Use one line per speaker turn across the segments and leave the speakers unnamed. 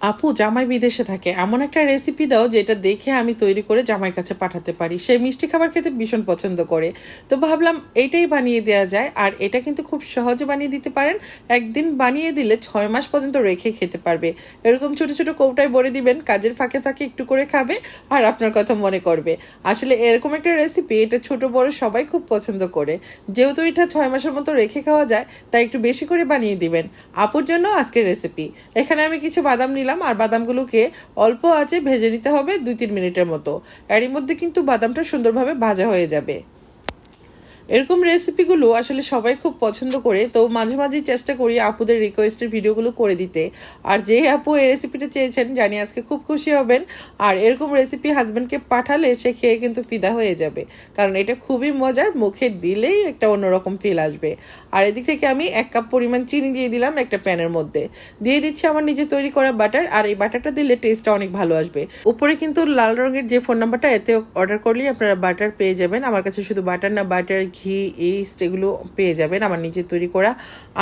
আপু জামাই বিদেশে থাকে, এমন একটা রেসিপি দাও যেটা দেখে আমি তৈরি করে জামাইয়ের কাছে পাঠাতে পারি। সে মিষ্টি খাবার খেতে ভীষণ পছন্দ করে। তো ভাবলাম এইটাই বানিয়ে দেওয়া যায়, আর এটা কিন্তু খুব সহজে বানিয়ে দিতে পারেন। একদিন বানিয়ে দিলে 6 মাস পর্যন্ত রেখে খেতে পারবে। এরকম ছোট ছোট কৌটায় ভরে দিবেন, কাজের ফাঁকে ফাঁকে একটু করে খাবে আর আপনার কথা মনে করবে। আসলে এরকম একটা রেসিপি, এটা ছোট বড় সবাই খুব পছন্দ করে। যেহেতু এটা 6 মাসের মতো রেখে খাওয়া যায়, তাই একটু বেশি করে বানিয়ে দিবেন। আপুর জন্য আজকের রেসিপি। এখানে আমি কিছু বাদাম নিলাম, আর বাদামগুলোকে অল্প আঁচে ভেজে নিতে হবে 2-3 মিনিটের মতো। এরই মধ্যে কিন্তু বাদামটা সুন্দরভাবে ভাজা হয়ে যাবে। এরকম রেসিপিগুলো আসলে সবাই খুব পছন্দ করে, তো মাঝে মাঝেই চেষ্টা করি আপুদের রিকোয়েস্টের ভিডিওগুলো করে দিতে। আর যে আপু এই রেসিপিটা চেয়েছেন, জানি আজকে খুব খুশি হবেন। আর এরকম রেসিপি হাজব্যান্ডকে পাঠালে সে খেয়ে কিন্তু ফিদা হয়ে যাবে, কারণ এটা খুবই মজার, মুখে দিলেই একটা অন্যরকম ফিল আসবে। আর এদিক থেকে আমি 1 কাপ পরিমাণ চিনি দিয়ে দিলাম একটা প্যানের মধ্যে। দিয়ে দিচ্ছি আমার নিজে তৈরি করা বাটার, আর এই বাটারটা দিলে টেস্টটা অনেক ভালো আসবে। উপরে কিন্তু লাল রঙের যে ফোন নাম্বারটা, এতে অর্ডার করলেই আপনারা বাটার পেয়ে যাবেন। আমার কাছে শুধু বাটার না, বাটার, ঘি, ইস্ট এগুলো পেয়ে যাবেন আমার নিজে তৈরি করা।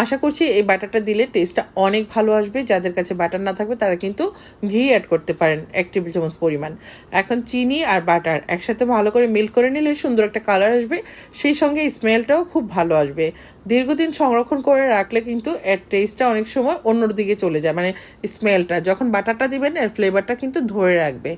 আশা করছি এই বাটারটা দিলে টেস্টটা অনেক ভালো আসবে। যাদের কাছে বাটার না থাকবে তারা কিন্তু ঘি অ্যাড করতে পারেন 1 টেবিল চামচ পরিমাণ। এখন চিনি আর বাটার একসাথে ভালো করে মিল্ক করে নিলে সুন্দর একটা কালার আসবে, সেই সঙ্গে স্মেলটাও খুব ভালো আসবে। দীর্ঘদিন সংরক্ষণ করে রাখলে কিন্তু এর টেস্টটা অনেক সময় অন্যর দিকে চলে যায়, মানে স্মেলটা যখন বাটারটা দিবেন এর ফ্লেভারটা কিন্তু ধরে রাখবে।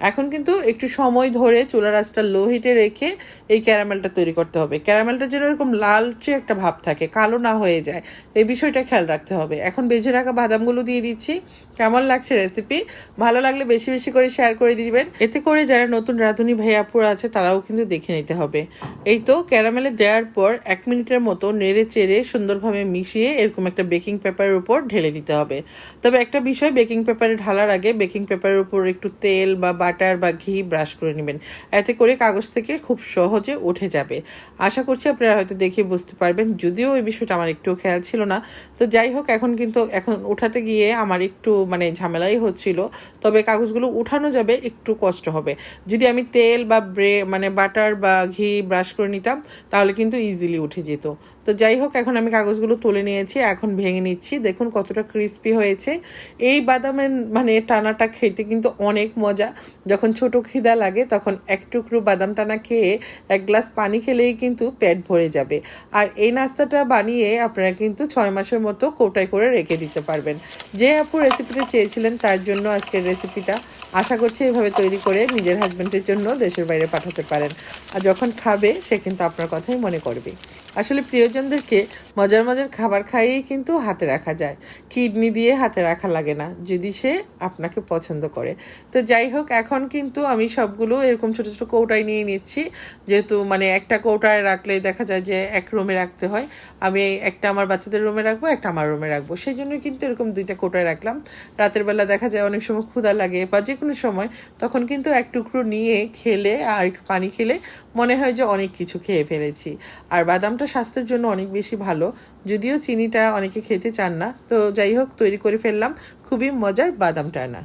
এখন কিন্তু একটু সময় ধরে চুলার আঁচটা লো হিটে রেখে এই ক্যারামেলটা তৈরি করতে হবে। ক্যারামেলটা যেন এরকম লালচে একটা ভাব থাকে, কালো না হয়ে যায়, এই বিষয়টা খেয়াল রাখতে হবে। এখন ভেজে রাখা বাদামগুলো দিয়ে দিচ্ছি। কেমন লাগছে রেসিপি? ভালো লাগলে বেশি বেশি করে শেয়ার করে দিবেন, এতে করে যারা নতুন রাঁধুনি ভাইয়াপুরা আছে তারাও কিন্তু দেখে নিতে হবে। এই তো ক্যারামেলে দেওয়ার পর 1 মিনিটের মতো নেড়ে চেড়ে সুন্দরভাবে মিশিয়ে এরকম একটা বেকিং পেপারের উপর ঢেলে দিতে হবে। তবে একটা বিষয়, বেকিং পেপারে ঢালার আগে বেকিং পেপারের উপর একটু তেল বা বাটার বা ঘি ব্রাশ করে নেবেন, এতে করে কাগজ থেকে খুব সহজে উঠে যাবে। আশা করছি আপনারা হয়তো দেখে বুঝতে পারবেন, যদিও এই বিষয়টা আমার একটু খেয়াল ছিল না। তো যাই হোক, এখন উঠাতে গিয়ে আমার একটু ঝামেলাই হচ্ছিল। তবে কাগজগুলো উঠানো যাবে, একটু কষ্ট হবে। যদি আমি তেল বা বাটার বা ঘি ব্রাশ করে নিতাম, তাহলে কিন্তু ইজিলি উঠে যেত। তো যাই হোক, এখন আমি কাগজগুলো তুলে নিয়েছি, এখন ভেঙে নিচ্ছি। দেখুন কতটা ক্রিস্পি হয়েছে। এই বাদামের টানাটা খেতে কিন্তু অনেক মজা। যখন ছোট খিদা লাগে তখন এক টুকরো বাদাম টানা খেয়ে 1 গ্লাস পানি খেলেই কিন্তু পেট ভরে যাবে। আর এই নাস্তাটা বানিয়ে আপনারা কিন্তু 6 মাসের মতো কৌটায় করে রেখে দিতে পারবেন। যে আপু রেসিপিটা চেয়েছিলেন তার জন্য আজকের রেসিপিটা। আশা করছি এভাবে তৈরি করে নিজের হাজব্যান্ডের জন্য দেশের বাইরে পাঠাতে পারেন। আর যখন খাবে সে কিন্তু আপনার কথাই মনে করবে। আসলে প্রিয়জনদেরকে মজার মজার খাবার খাইয়েই কিন্তু হাতে রাখা যায়, কিডনি দিয়ে হাতে রাখা লাগে না, যদি সে আপনাকে পছন্দ করে। তো যাই হোক, এখন কিন্তু আমি সবগুলো এরকম ছোট ছোট কৌটায় নিয়ে নিচ্ছি। যেহেতু একটা কৌটায় রাখলে দেখা যায় যে এক রুমে রাখতে হয়, আমি একটা আমার বাচ্চাদের রুমে রাখবো, একটা আমার রুমে রাখবো, সেই জন্য কিন্তু এরকম 2টা কৌটায় রাখলাম। রাতের বেলা দেখা যায় অনেক সময় ক্ষুধা লাগে বা যে কোনো সময়, তখন কিন্তু এক টুকরো নিয়ে খেলে আর একটু পানি খেলে মনে হয় যে অনেক কিছু খেয়ে ফেলেছি। আর বাদামটা স্বাস্থ্যের জন্য অনেক বেশি ভালো, যদিও চিনিটা অনেকে খেতে চান না। তো যাই হোক, তৈরি করে ফেললাম খুবই মজার বাদাম টানা।